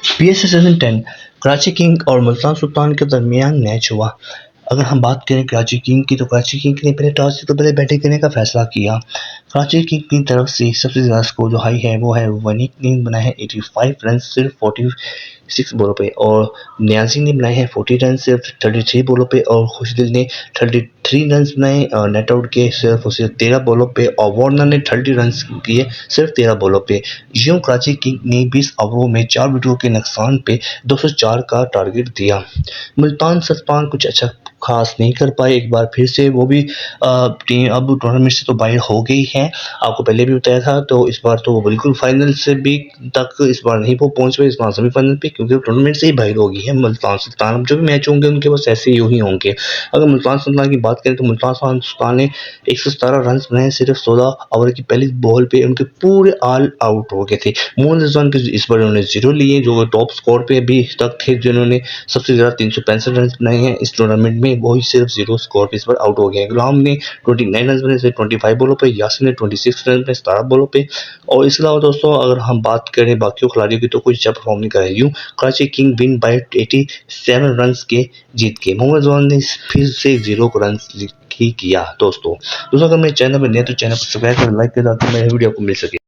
PSL season 10 Karachi king और मुल्तान सुल्तान के दरमियान मैच हुआ। अगर हम बात करें कराची किंग की, तो कराची किंग ने पहले टॉस जीत कर पहले बैटिंग करने का फैसला किया। कराची किंग की तरफ से सबसे ज़्यादा स्कोर जो हाई है वो है वनीक ने बनाए हैं 85 रन सिर्फ 46 बॉलों पे, और नियाजी ने बनाए हैं 40 रन सिर्फ 33 बॉलों पे, और खुशदिल ने 33 रन बनाए और नेट आउट के सिर्फ 13 बॉलों पे, और वार्नर ने 30 रन किए सिर्फ 13 बॉलों पे। यूं कराची किंग ने 20 ओवरों में 4 विकेटों के नुकसान पे 204 का टारगेट दिया। मुल्तान सुल्तान कुछ अच्छा खास नहीं कर पाए एक बार फिर से, वो भी टीम अब टूर्नामेंट से तो बाहर हो गई है। आपको पहले भी बताया था, तो इस बार तो वो बिल्कुल फाइनल से भी तक इस बार नहीं वो पहुंच पाए, इस बार सेमीफाइनल पे, क्योंकि टूर्नामेंट से ही बाहर हो गई है मुल्तान सुल्तान। जो भी मैच होंगे उनके बस ऐसे ही होंगे। अगर मुल्तान सुल्तान की बात करें तो मुल्तान सुल्तान ने 117 रन बनाए सिर्फ 16 ओवर की पहली बॉल पे, उनके पूरे ऑल आउट हो गए थे। मोहम्मद रिजवान के इस बार उन्होंने 0 लिए, जो टॉप स्कोर पे अभी तक थे, जिन्होंने सबसे ज्यादा 365 रन बनाए हैं इस टूर्नामेंट में, वही सिर्फ 0 स्कोर पे इस बार आउट हो गए। गुलाम ने 29 रन बनाए सिर्फ 25 बॉलों पे, यासिर ने 26 रन बनाए 17 बॉलों पे। और इसके अलावा दोस्तों अगर हम बात करें बाकी खिलाड़ियों की, तो कुछ अच्छा परफॉर्म नहीं कर रहे। यूं Karachi king win bye 87 run के जीत के। मोहम्मद रिजवान ने फिर से 0 रन ही किया। दोस्तों अगर मेरे चैनल पर नए तो चैनल को सब्सक्राइब कर लाइक कर ताकि मेरे वीडियो को मिल सके।